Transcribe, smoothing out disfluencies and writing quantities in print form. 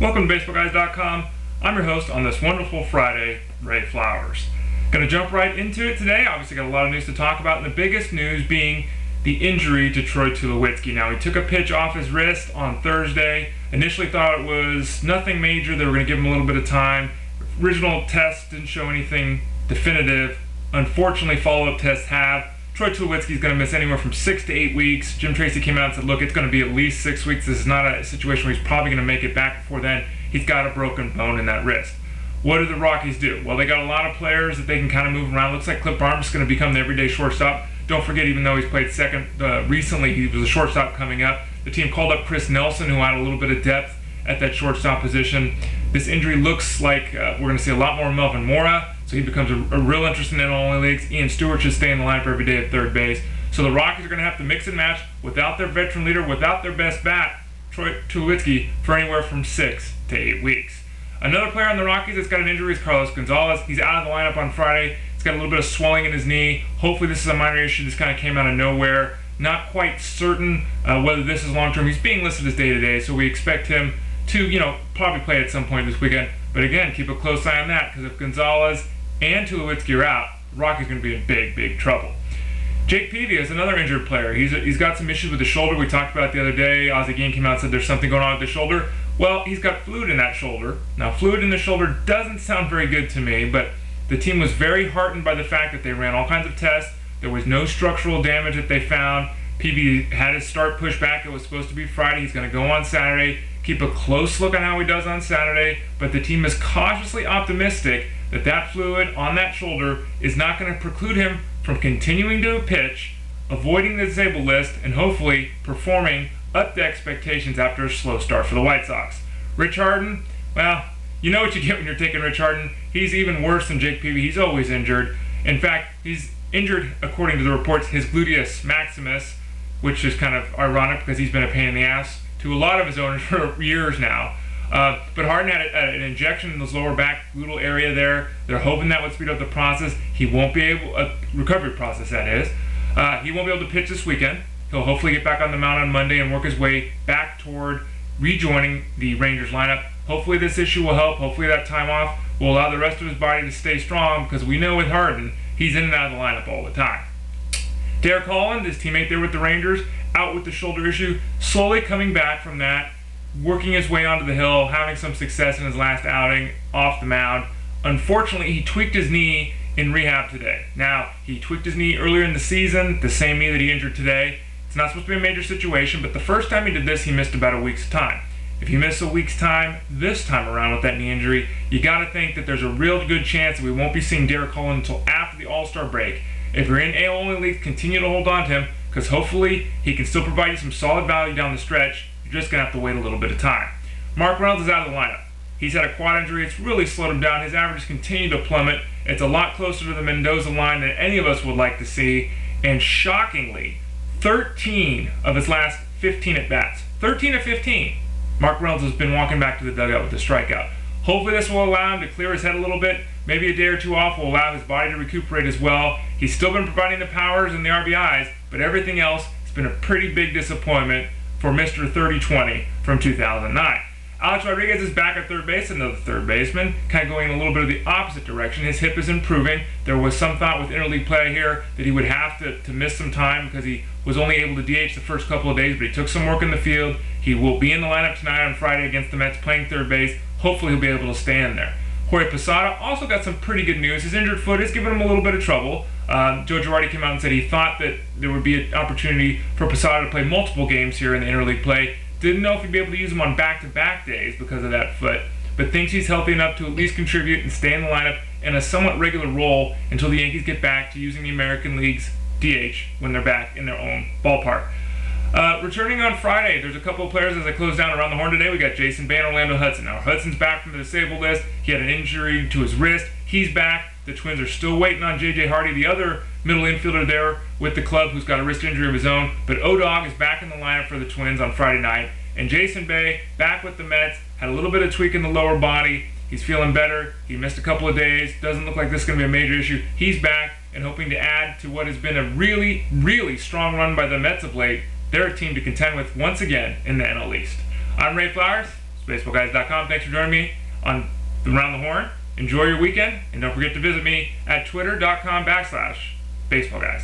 Welcome to BaseballGuys.com. I'm your host on this wonderful Friday, Ray Flowers. Going to jump right into it today. Obviously got a lot of news to talk about, and the biggest news being the injury to Troy Tulowitzki. Now, he took a pitch off his wrist on Thursday. Initially thought it was nothing major. They were going to give him a little bit of time. Original tests didn't show anything definitive. Unfortunately, follow-up tests have. Troy Tulowitzki is going to miss anywhere from 6 to 8 weeks. Jim Tracy came out and said, look, it's going to be at least 6 weeks. This is not a situation where he's probably going to make it back before then. He's got a broken bone in that wrist. What do the Rockies do? Well, they got a lot of players that they can kind of move around. Looks like Clip Barnes is going to become the everyday shortstop. Don't forget, even though he's played second recently, he was a shortstop coming up. The team called up Chris Nelson, who had a little bit of depth at that shortstop position. This injury looks like we're going to see a lot more Melvin Mora, so he becomes a real interest in NL leagues. Ian Stewart should stay in the line for every day at third base. So the Rockies are going to have to mix and match without their veteran leader, without their best bat, Troy Tulowitzki, for anywhere from 6 to 8 weeks. Another player on the Rockies that's got an injury is Carlos Gonzalez. He's out of the lineup on Friday. He's got a little bit of swelling in his knee. Hopefully this is a minor issue. This kind of came out of nowhere. Not quite certain whether this is long-term. He's being listed as day-to-day, so we expect him to, probably play at some point this weekend. But again, keep a close eye on that, because if Gonzalez and Tulowitzki are out, the Rockies are going to be in big, big trouble. Jake Peavy is another injured player. He's got some issues with the shoulder. We talked about it the other day. Ozzie Guillen came out and said there's something going on with the shoulder. Well, he's got fluid in that shoulder. Now, fluid in the shoulder doesn't sound very good to me, but the team was very heartened by the fact that they ran all kinds of tests. There was no structural damage that they found. Peavy had his start pushed back. It was supposed to be Friday. He's going to go on Saturday. Keep a close look on how he does on Saturday, but the team is cautiously optimistic that that fluid on that shoulder is not going to preclude him from continuing to pitch, avoiding the disabled list, and hopefully performing up to expectations after a slow start for the White Sox. Rich Harden, well, you know what you get when you're taking Rich Harden. He's even worse than Jake Peavy. He's always injured. In fact, he's injured, according to the reports, his gluteus maximus, which is kind of ironic because he's been a pain in the ass to a lot of his owners for years now. But Harden had an injection in his lower back gluteal area there. They're hoping that would speed up the process. He won't be able, recovery process that is. He won't be able to pitch this weekend. He'll hopefully get back on the mound on Monday and work his way back toward rejoining the Rangers lineup. Hopefully this issue will help. Hopefully that time off will allow the rest of his body to stay strong, because we know with Harden, he's in and out of the lineup all the time. Derek Holland, his teammate there with the Rangers, out with the shoulder issue, slowly coming back from that, working his way onto the hill, having some success in his last outing off the mound. Unfortunately, he tweaked his knee in rehab today. Now, he tweaked his knee earlier in the season, the same knee that he injured today. It's not supposed to be a major situation, but the first time he did this, he missed about a week's time. If you miss a week's time this time around with that knee injury, you got to think that there's a real good chance that we won't be seeing Derek Holland until after the All-Star break. If you're in AL-only leagues, continue to hold on to him, because hopefully he can still provide you some solid value down the stretch. You're just going to have to wait a little bit of time. Mark Reynolds is out of the lineup. He's had a quad injury. It's really slowed him down. His averages continue to plummet. It's a lot closer to the Mendoza line than any of us would like to see. And shockingly, 13 of his last 15 at-bats, 13 of 15, Mark Reynolds has been walking back to the dugout with a strikeout. Hopefully this will allow him to clear his head a little bit. Maybe a day or two off will allow his body to recuperate as well. He's still been providing the powers and the RBIs, but everything else has been a pretty big disappointment for Mr. 30-20 from 2009. Alex Rodriguez is back at third base, another third baseman, kind of going in a little bit of the opposite direction. His hip is improving. There was some thought with interleague play here that he would have to miss some time because he was only able to DH the first couple of days, but he took some work in the field. He will be in the lineup tonight on Friday against the Mets playing third base. Hopefully he'll be able to stay in there. Jorge Posada also got some pretty good news. His injured foot is giving him a little bit of trouble. Joe Girardi came out and said he thought that there would be an opportunity for Posada to play multiple games here in the interleague play. Didn't know if he'd be able to use him on back-to-back days because of that foot, but thinks he's healthy enough to at least contribute and stay in the lineup in a somewhat regular role until the Yankees get back to using the American League's DH when they're back in their own ballpark. Returning on Friday, there's a couple of players as I close down around the horn today. We got Jason Bay and Orlando Hudson. Now, Hudson's back from the disabled list. He had an injury to his wrist. He's back. The Twins are still waiting on J.J. Hardy, the other middle infielder there with the club who's got a wrist injury of his own. But O-Dog is back in the lineup for the Twins on Friday night. And Jason Bay, back with the Mets, had a little bit of tweak in the lower body. He's feeling better. He missed a couple of days. Doesn't look like this is going to be a major issue. He's back and hoping to add to what has been a really, really strong run by the Mets of late. They're a team to contend with once again in the NL East. I'm Ray Flowers. It's BaseballGuys.com. Thanks for joining me on Around the Horn. Enjoy your weekend, and don't forget to visit me at twitter.com/BaseballGuys.